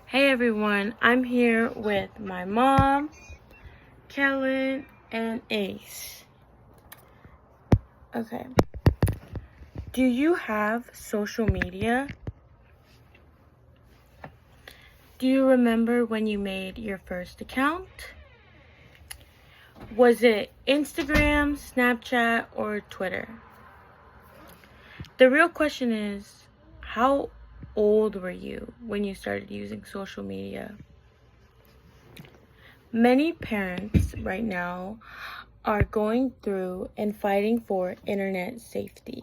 Hey everyone, I'm here with my mom, Kellen, and Ace. Okay. Do you have social media? Do you remember when you made your first account? Was it Instagram, Snapchat, or Twitter? The real question is, how old were you when you started using social media? Many parents right now are going through and fighting for internet safety.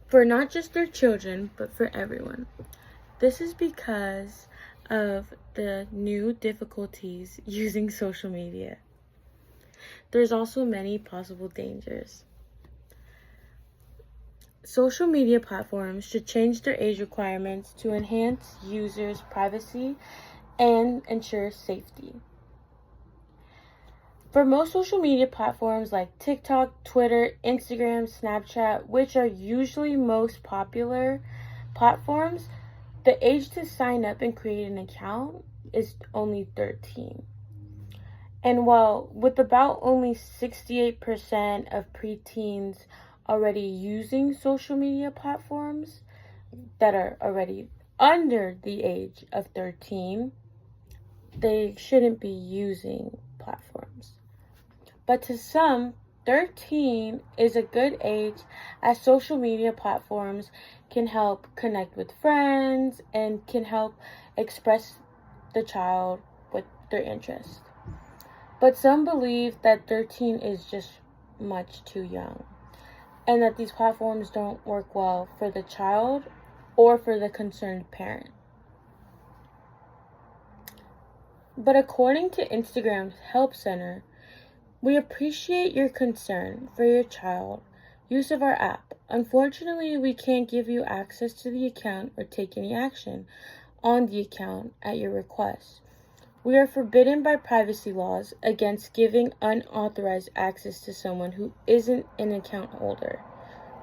For not just their children, but for everyone. This is because of the new difficulties using social media. There's also many possible dangers. Social media platforms should change their age requirements to enhance users' privacy and ensure safety. For most social media platforms like TikTok, Twitter, Instagram, Snapchat, which are usually most popular platforms, the age to sign up and create an account is only 13. And while with about only 68% of preteens already using social media platforms that are already under the age of 13, they shouldn't be using platforms. But to some, 13 is a good age as social media platforms can help connect with friends and can help express the child with their interests. But some believe that 13 is just much too young and that these platforms don't work well for the child or for the concerned parent. But according to Instagram's Help Center, we appreciate your concern for your child use of our app. Unfortunately, we can't give you access to the account or take any action on the account at your request. We are forbidden by privacy laws against giving unauthorized access to someone who isn't an account holder,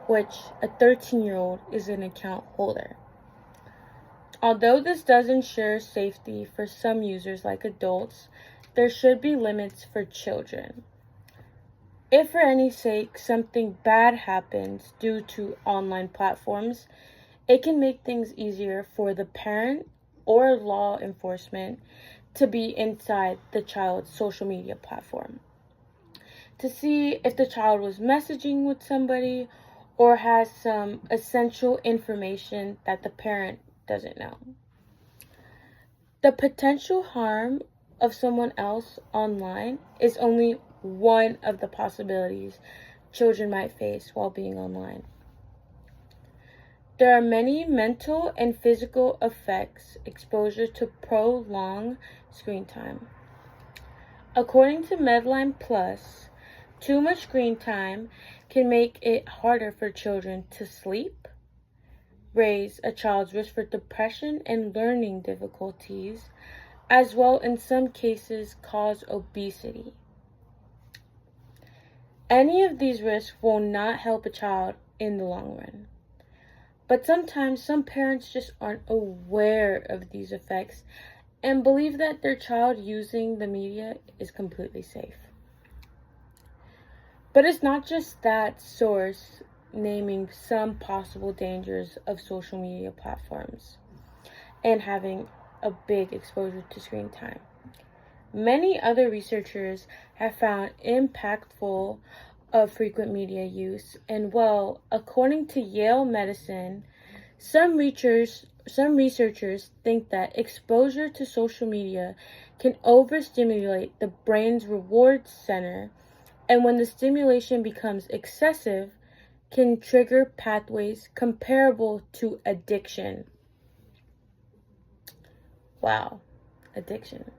which a 13-year-old is an account holder. Although this does ensure safety for some users like adults, there should be limits for children. If for any sake something bad happens due to online platforms, it can make things easier for the parent or law enforcement to be inside the child's social media platform to see if the child was messaging with somebody or has some essential information that the parent doesn't know. The potential harm of someone else online is only one of the possibilities children might face while being online. There are many mental and physical effects exposure to prolonged screen time. According to Medline Plus, too much screen time can make it harder for children to sleep, raise a child's risk for depression and learning difficulties, as well in some cases cause obesity. Any of these risks will not help a child in the long run. But sometimes some parents just aren't aware of these effects and believe that their child using the media is completely safe. But it's not just that source naming some possible dangers of social media platforms and having a big exposure to screen time. Many other researchers have found impactful of frequent media use, and well, according to Yale Medicine, some researchers think that exposure to social media can overstimulate the brain's reward center, and when the stimulation becomes excessive, can trigger pathways comparable to addiction. Wow, addiction.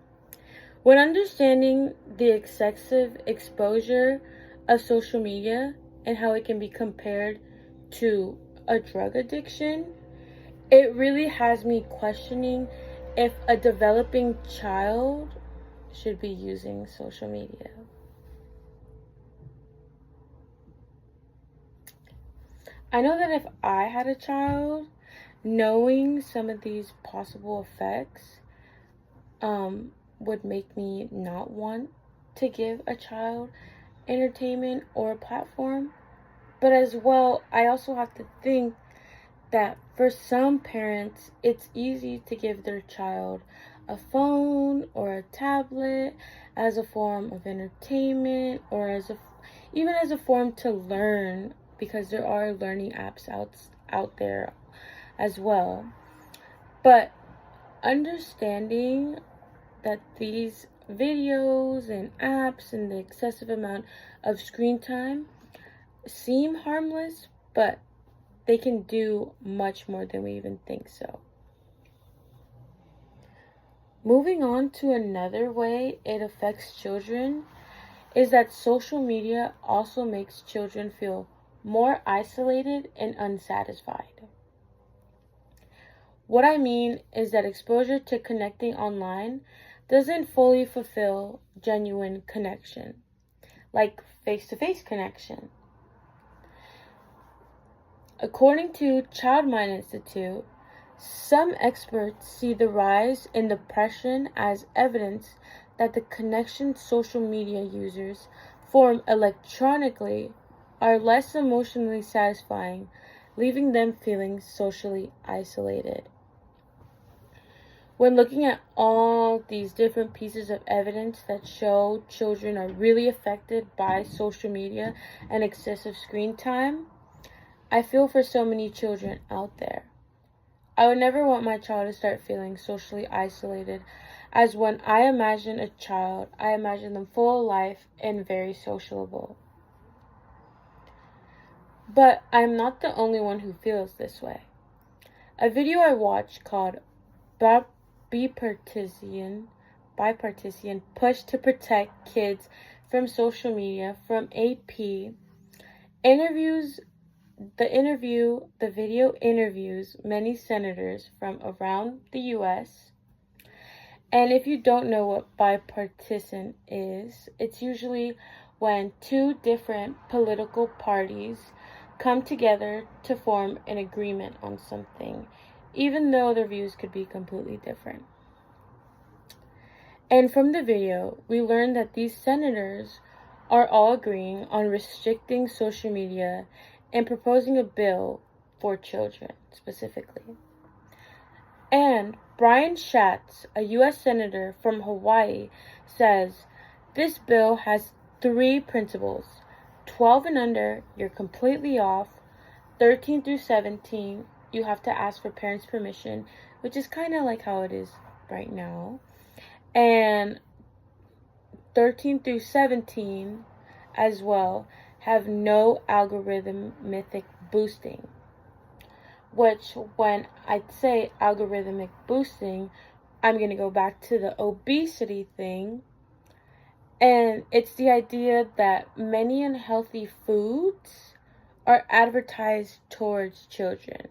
When understanding the excessive exposure of social media and how it can be compared to a drug addiction, it really has me questioning if a developing child should be using social media. I know that if I had a child Knowing some of these possible effects would make me not want to give a child entertainment or a platform. But as well, I also have to think that for some parents, it's easy to give their child a phone or a tablet as a form of entertainment or even as a form to learn, because there are learning apps out there as well. But understanding that these videos and apps and the excessive amount of screen time seem harmless, but they can do much more than we even think so. Moving on to another way it affects children is that social media also makes children feel more isolated and unsatisfied. What I mean is that exposure to connecting online doesn't fully fulfill genuine connection, like face-to-face connection. According to Child Mind Institute, some experts see the rise in depression as evidence that the connection social media users form electronically are less emotionally satisfying, leaving them feeling socially isolated. When looking at all these different pieces of evidence that show children are really affected by social media and excessive screen time, I feel for so many children out there. I would never want my child to start feeling socially isolated, as when I imagine a child, I imagine them full of life and very sociable. But I'm not the only one who feels this way. A video I watched called Bipartisan Push to Protect Kids from Social Media from AP the video interviews many senators from around the U.S. And if you don't know what bipartisan is, it's usually when two different political parties come together to form an agreement on something, even though their views could be completely different. And from the video, we learned that these senators are all agreeing on restricting social media and proposing a bill for children specifically. And Brian Schatz, a U.S. Senator from Hawaii, says this bill has 3 principles. 12 and under, you're completely off. 13 through 17, you have to ask for parents' permission, which is kind of like how it is right now. And 13 through 17 as well have no algorithmic boosting. Which, when I say algorithmic boosting, I'm going to go back to the obesity thing. And it's the idea that many unhealthy foods are advertised towards children.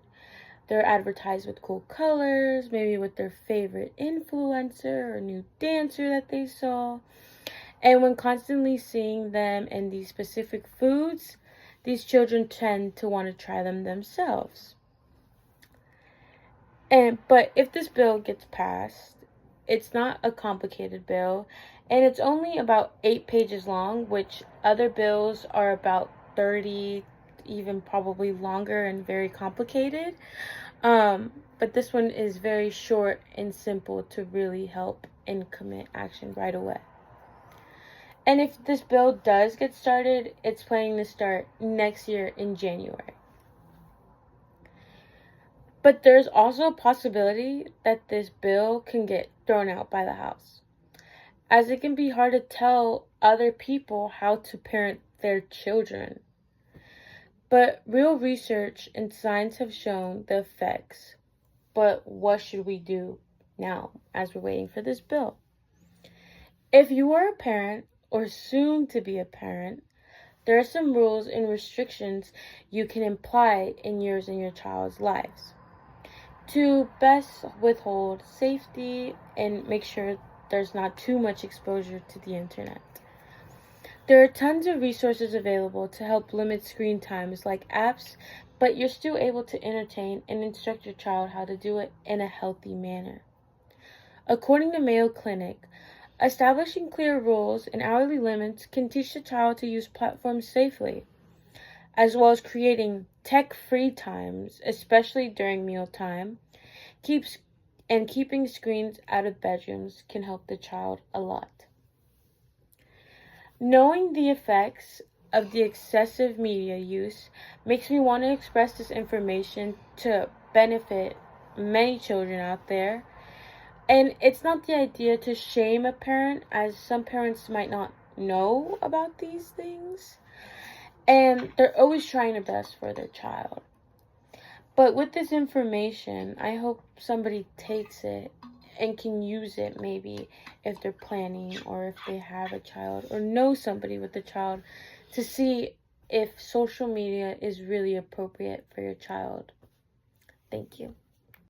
They're advertised with cool colors, maybe with their favorite influencer or new dancer that they saw. And when constantly seeing them and these specific foods, these children tend to want to try them themselves. But if this bill gets passed, it's not a complicated bill, and it's only about 8 pages long, which other bills are about 30, even probably longer and very complicated. But this one is very short and simple to really help and commit action right away. And if this bill does get started, it's planning to start next year in January. But there's also a possibility that this bill can get thrown out by the House, as it can be hard to tell other people how to parent their children. But real research and science have shown the effects. But what should we do now as we're waiting for this bill? If you are a parent or soon to be a parent, there are some rules and restrictions you can apply in yours and your child's lives to best withhold safety and make sure there's not too much exposure to the internet. There are tons of resources available to help limit screen times, like apps but you're still able to entertain and instruct your child how to do it in a healthy manner. According to Mayo Clinic, establishing clear rules and hourly limits can teach the child to use platforms safely, as well as creating tech-free times, especially during mealtime. Keeping screens out of bedrooms can help the child a lot. Knowing the effects of the excessive media use makes me want to express this information to benefit many children out there. And it's not the idea to shame a parent, as some parents might not know about these things, and they're always trying their best for their child. But with this information, I hope somebody takes it and can use it maybe if they're planning or if they have a child or know somebody with a child, to see if social media is really appropriate for your child. Thank you.